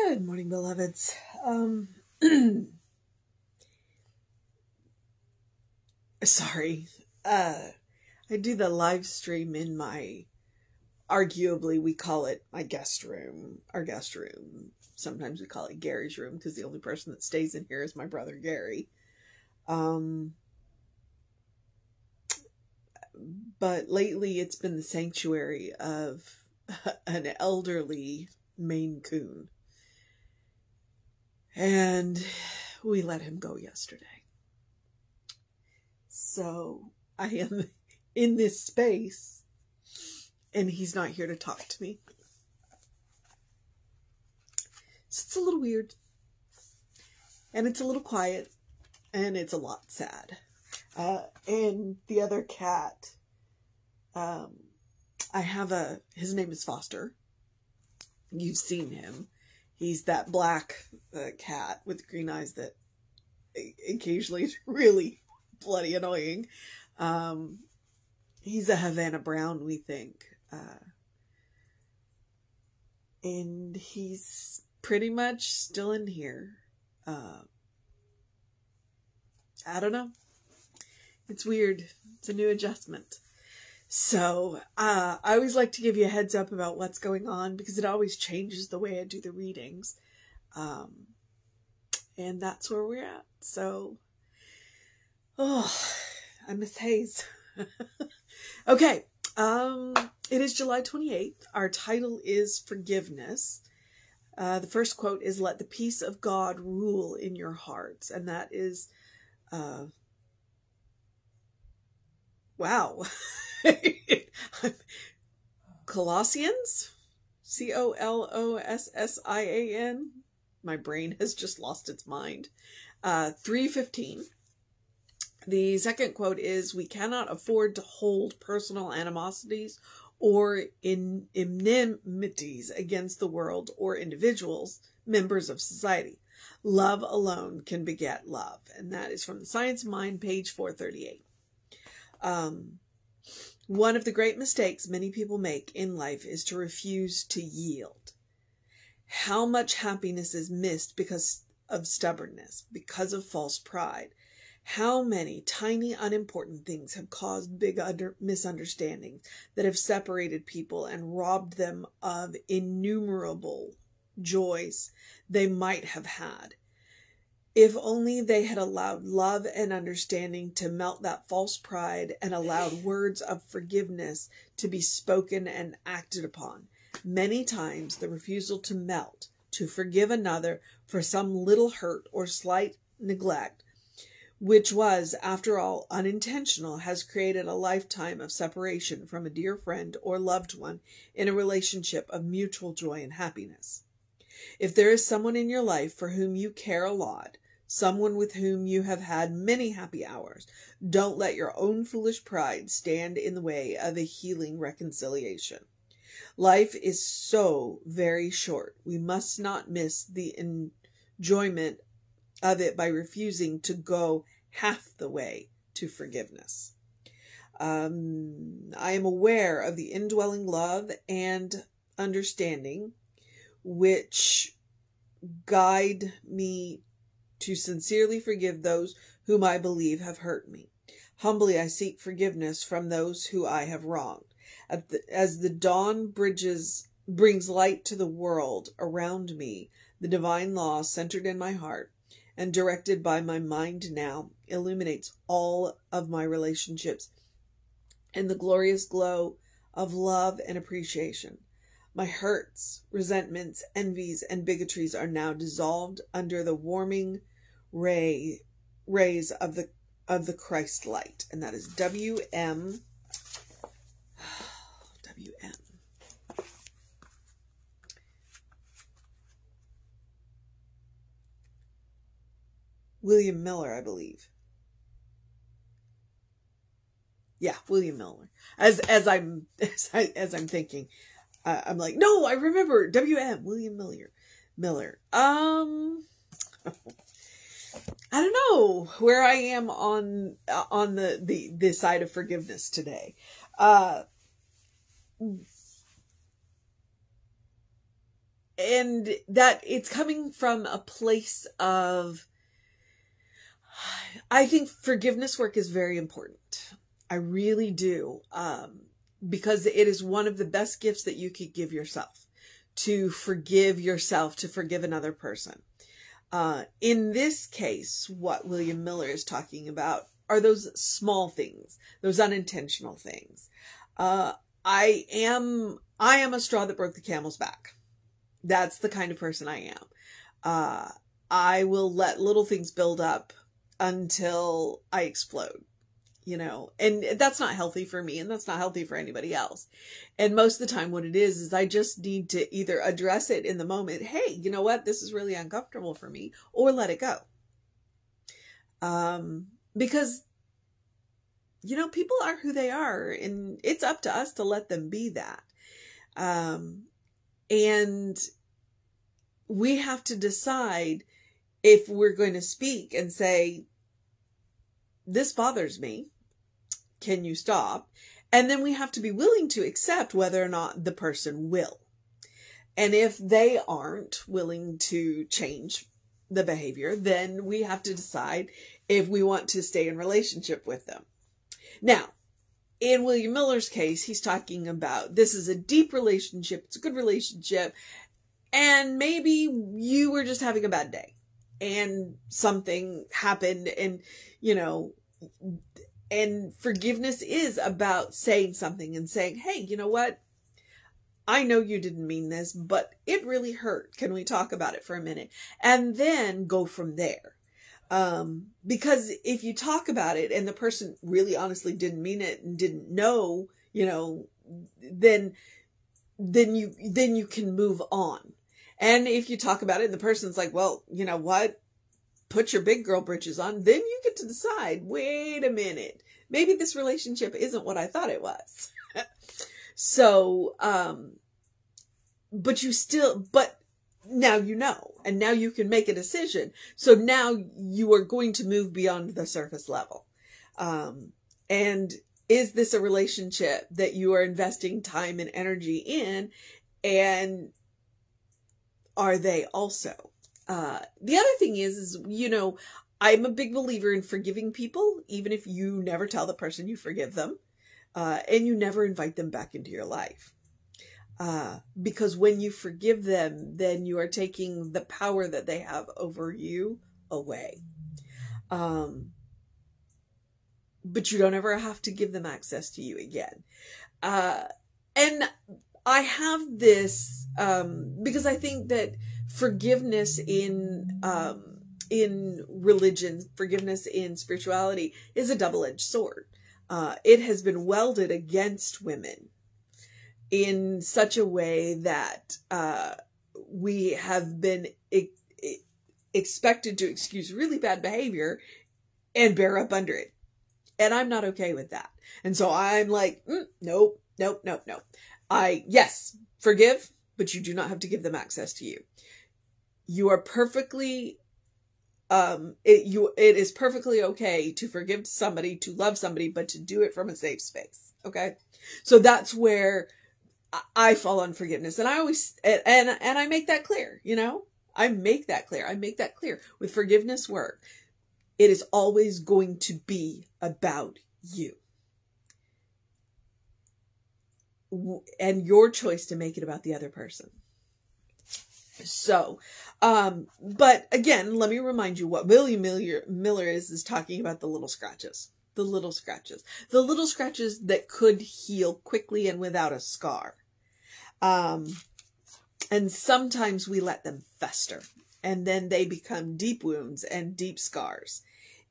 Good morning, beloveds. Sorry. I do the live stream in my, arguably we call it my guest room, our guest room. Sometimes we call it Gary's room because the only person that stays in here is my brother Gary. But lately it's been the sanctuary of an elderly Maine Coon. And we let him go yesterday. So I am in this space and he's not here to talk to me. So it's a little weird. And it's a little quiet. And it's a lot sad. And the other cat, his name is Foster. You've seen him. He's that black cat with green eyes that occasionally is really bloody annoying. He's a Havana Brown, we think. And he's pretty much still in here. I don't know. It's weird. It's a new adjustment. So, I always like to give you a heads up about what's going on because it always changes the way I do the readings. And that's where we're at. So, I miss Hayes. Okay. It is July 28th. Our title is Forgiveness. The first quote is, "Let the peace of God rule in your hearts." And that is, wow. Colossians, Colossian. My brain has just lost its mind. 3:15. The second quote is, "We cannot afford to hold personal animosities or enmities against the world or individuals, members of society. Love alone can beget love." And that is from the Science of Mind, page 438. One of the great mistakes many people make in life is to refuse to yield. How much happiness is missed because of stubbornness, because of false pride. How many tiny, unimportant things have caused big misunderstandings that have separated people and robbed them of innumerable joys they might have had. If only they had allowed love and understanding to melt that false pride and allowed words of forgiveness to be spoken and acted upon. Many times the refusal to melt, to forgive another for some little hurt or slight neglect, which was, after all, unintentional, has created a lifetime of separation from a dear friend or loved one in a relationship of mutual joy and happiness. If there is someone in your life for whom you care a lot, someone with whom you have had many happy hours, don't let your own foolish pride stand in the way of a healing reconciliation. Life is so very short. We must not miss the enjoyment of it by refusing to go half the way to forgiveness. I am aware of the indwelling love and understanding which guide me to sincerely forgive those whom I believe have hurt me. Humbly I seek forgiveness from those who I have wronged. As the dawn brings light to the world around me, the divine law centered in my heart and directed by my mind now illuminates all of my relationships in the glorious glow of love and appreciation. My hurts, resentments, envies, and bigotries are now dissolved under the warming rays of the Christ light. And that is W.M. William Miller, I believe. Yeah, William Miller. As I'm thinking, I'm like, no, I remember W.M. William Miller. I don't know where I am on the side of forgiveness today. and that it's coming from a place of, I think forgiveness work is very important. I really do. Because it is one of the best gifts that you could give yourself, to forgive yourself, to forgive another person. In this case, what William Miller is talking about are those small things, those unintentional things. I am a straw that broke the camel's back. That's the kind of person I am. I will let little things build up until I explode, and that's not healthy for me, and that's not healthy for anybody else. And most of the time what it is I just need to either address it in the moment. Hey, you know what? This is really uncomfortable for me, or let it go. Because, people are who they are, and it's up to us to let them be that. And we have to decide if we're going to speak and say, this bothers me. Can you stop? And then we have to be willing to accept whether or not the person will. And if they aren't willing to change the behavior, then we have to decide if we want to stay in relationship with them. Now, in William Miller's case, he's talking about this is a deep relationship. It's a good relationship. And maybe you were just having a bad day and something happened, and, and forgiveness is about saying something and saying, hey, you know what? I know you didn't mean this, but it really hurt. Can we talk about it for a minute? And then go from there. Because if you talk about it and the person really honestly didn't mean it and didn't know, then you can move on. And if you talk about it and the person's like, well, you know what? Put your big girl britches on, then you get to decide, wait a minute, maybe this relationship isn't what I thought it was. So, but now and now you can make a decision. So now you are going to move beyond the surface level. And is this a relationship that you are investing time and energy in? And are they also? The other thing is, I'm a big believer in forgiving people, even if you never tell the person you forgive them, and you never invite them back into your life. Because when you forgive them, then you are taking the power that they have over you away. But you don't ever have to give them access to you again. And I have this, because I think that forgiveness in religion, forgiveness in spirituality is a double-edged sword. It has been welded against women in such a way that we have been expected to excuse really bad behavior and bear up under it. And I'm not okay with that. And so I'm like, nope. Yes, forgive, but you do not have to give them access to you. You are perfectly, it is perfectly okay to forgive somebody, to love somebody, but to do it from a safe space. Okay. So that's where I fall on forgiveness. And I always, and I make that clear, I make that clear with forgiveness work. It is always going to be about you and your choice to make it about the other person. So, but again, let me remind you what William Miller is talking about: the little scratches that could heal quickly and without a scar. And sometimes we let them fester, and then they become deep wounds and deep scars.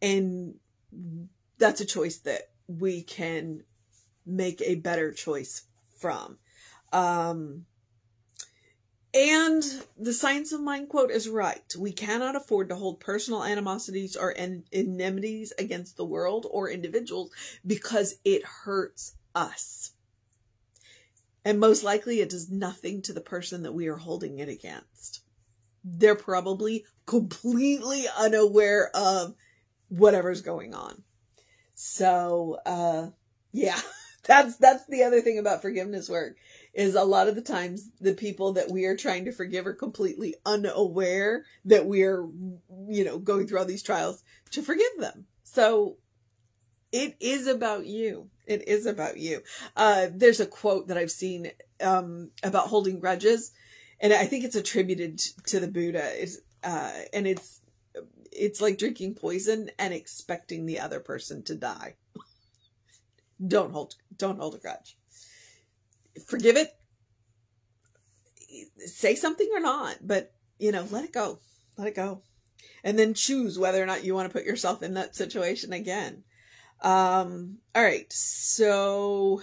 And that's a choice that we can make a better choice from. And the Science of Mind quote is right. We cannot afford to hold personal animosities or enmities against the world or individuals because it hurts us. And most likely it does nothing to the person that we are holding it against. They're probably completely unaware of whatever's going on. So, yeah, that's the other thing about forgiveness work is a lot of the times the people that we are trying to forgive are completely unaware that we are, going through all these trials to forgive them. So it is about you. It is about you. There's a quote that I've seen about holding grudges, and I think it's attributed to the Buddha. And it's like drinking poison and expecting the other person to die. Don't hold a grudge. Forgive it. Say something or not, but let it go. Let it go. And then choose whether or not you want to put yourself in that situation again. All right. So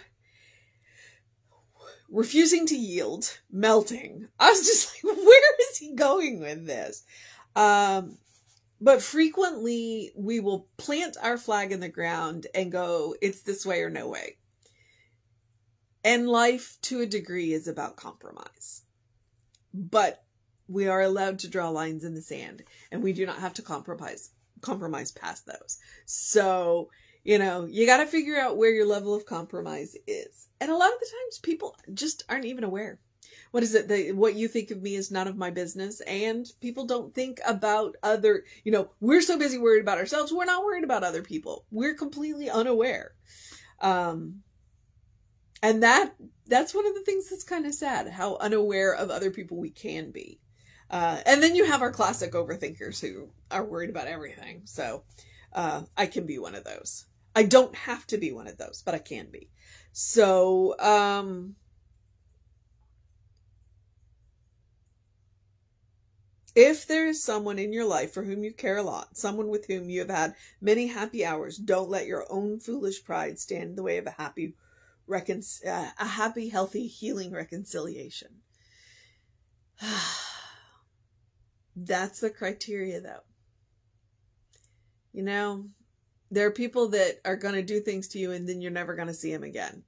refusing to yield, melting. I was just like, where is he going with this? But frequently we will plant our flag in the ground and go, it's this way or no way. And life to a degree is about compromise, but we are allowed to draw lines in the sand, and we do not have to compromise past those. So, you got to figure out where your level of compromise is. And a lot of the times people just aren't even aware. What is it? What you think of me is none of my business. And people don't think about other, we're so busy worried about ourselves. We're not worried about other people. We're completely unaware. And that's one of the things that's kind of sad, how unaware of other people we can be. And then you have our classic overthinkers who are worried about everything. So I can be one of those. I don't have to be one of those, but I can be. So if there is someone in your life for whom you care a lot, someone with whom you have had many happy hours, don't let your own foolish pride stand in the way of a happy, healthy, healing reconciliation. That's the criteria, though. There are people that are going to do things to you and then you're never going to see them again.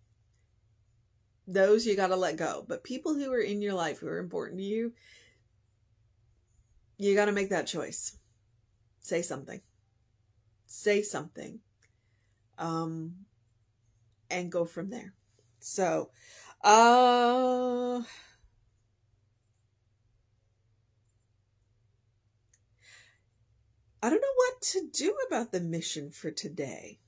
Those you got to let go. But people who are in your life, who are important to you, you got to make that choice. Say something. Say something. And go from there. So, I don't know what to do about the mission for today.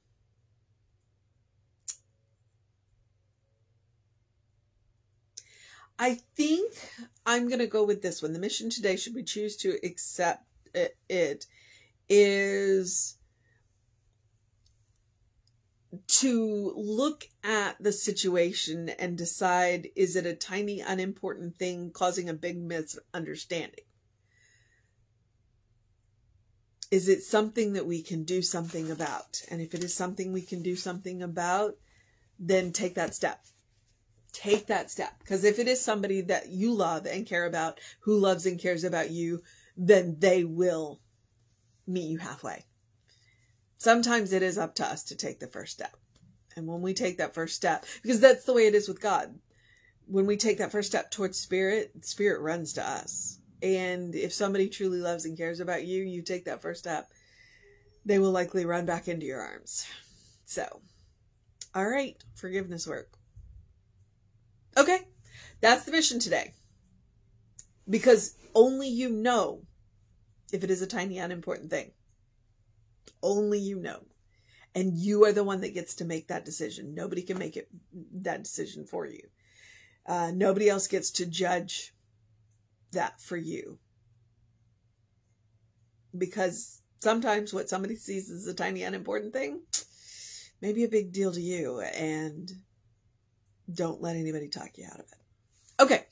I think I'm going to go with this one. The mission today, should we choose to accept it, is to look at the situation and decide, is it a tiny, unimportant thing causing a big misunderstanding? Is it something that we can do something about? And if it is something we can do something about, then take that step. Take that step. Because if it is somebody that you love and care about, who loves and cares about you, then they will meet you halfway. Sometimes it is up to us to take the first step. And when we take that first step, because that's the way it is with God. When we take that first step towards Spirit, Spirit runs to us. And if somebody truly loves and cares about you, you take that first step, they will likely run back into your arms. So, all right, forgiveness work. Okay, that's the mission today. Because only you know if it is a tiny, unimportant thing. Only you know. And you are the one that gets to make that decision. Nobody can make that decision for you. Nobody else gets to judge that for you. Because sometimes what somebody sees as a tiny, unimportant thing may be a big deal to you. And don't let anybody talk you out of it. Okay.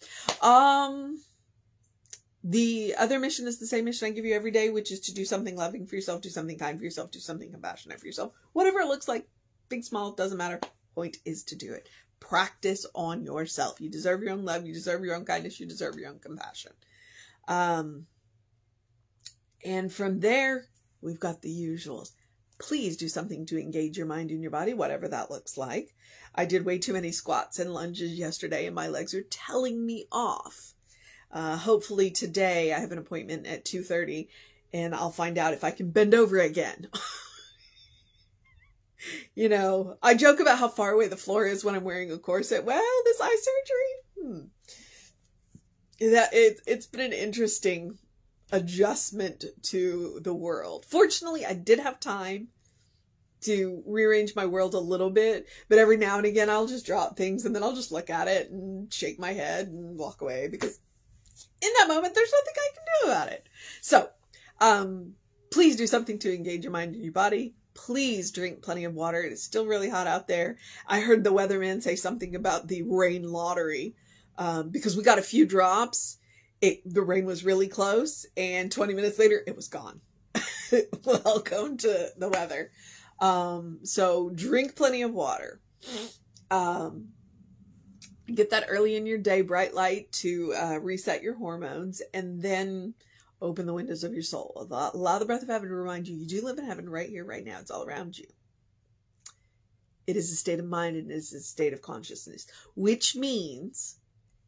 The other mission is the same mission I give you every day, which is to do something loving for yourself, do something kind for yourself, do something compassionate for yourself. Whatever it looks like, big, small, doesn't matter. Point is to do it. Practice on yourself. You deserve your own love. You deserve your own kindness. You deserve your own compassion. And from there, we've got the usuals. Please do something to engage your mind and your body, whatever that looks like. I did way too many squats and lunges yesterday, and my legs are telling me off. Hopefully today I have an appointment at 2:30 and I'll find out if I can bend over again. I joke about how far away the floor is when I'm wearing a corset. Well, this eye surgery, It's been an interesting adjustment to the world. Fortunately, I did have time to rearrange my world a little bit, but every now and again I'll just drop things and then I'll just look at it and shake my head and walk away, because in that moment there's nothing I can do about it. So, please do something to engage your mind and your body. Please drink plenty of water. It is still really hot out there. I heard the weatherman say something about the rain lottery, because we got a few drops. The rain was really close, and 20 minutes later it was gone. Welcome to the weather. So drink plenty of water. Get that early in your day bright light to reset your hormones, and then open the windows of your soul. Allow the breath of heaven to remind you, you do live in heaven right here, right now. It's all around you. It is a state of mind, and it is a state of consciousness, which means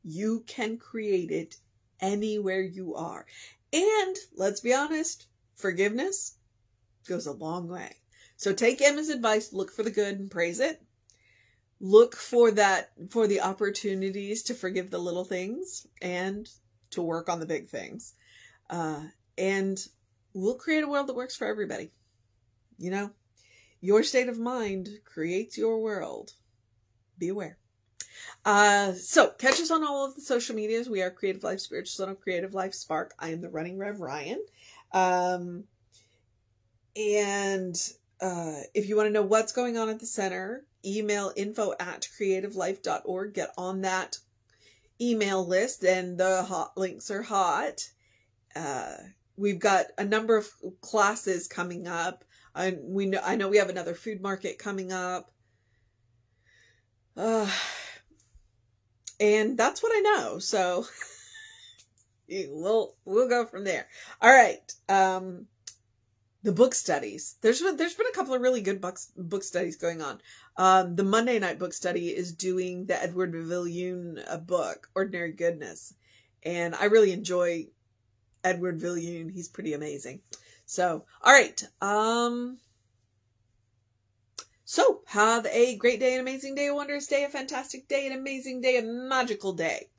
you can create it anywhere you are. And let's be honest, forgiveness goes a long way. So take Emma's advice, look for the good and praise it. Look for the opportunities to forgive the little things and to work on the big things. And we'll create a world that works for everybody. You know, your state of mind creates your world. Be aware. So catch us on all of the social medias. We are Creative Life Spiritual Center, Creative Life Spark. I am the Running Rev Ryan. If you want to know what's going on at the center, email info@creativelife.org. Get on that email list, and the hot links are hot. We've got a number of classes coming up. I know we have another food market coming up. And that's what I know. So we'll go from there. All right. The book studies. There's been a couple of really good book studies going on. The Monday night book study is doing the Edward Viljoen book, Ordinary Goodness. And I really enjoy Edward Viljoen. He's pretty amazing. So, all right. So have a great day, an amazing day, a wondrous day, a fantastic day, an amazing day, a magical day,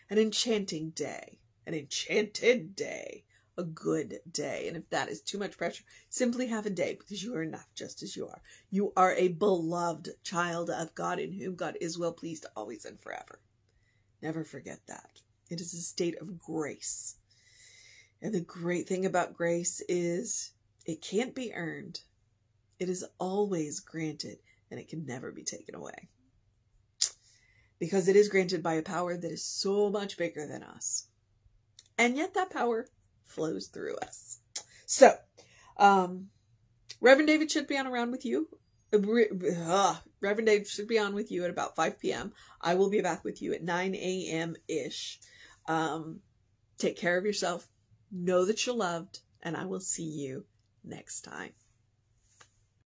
an enchanting day, an enchanted day, a good day. And if that is too much pressure, simply have a day, because you are enough just as you are. You are a beloved child of God, in whom God is well pleased always and forever. Never forget that. It is a state of grace. And the great thing about grace is it can't be earned. It is always granted, and it can never be taken away. Because it is granted by a power that is so much bigger than us. And yet that power flows through us. So, Reverend David should be on around with you. Reverend David should be on with you at about 5 p.m. I will be back with you at 9 a.m.-ish. Take care of yourself. Know that you're loved, and I will see you next time.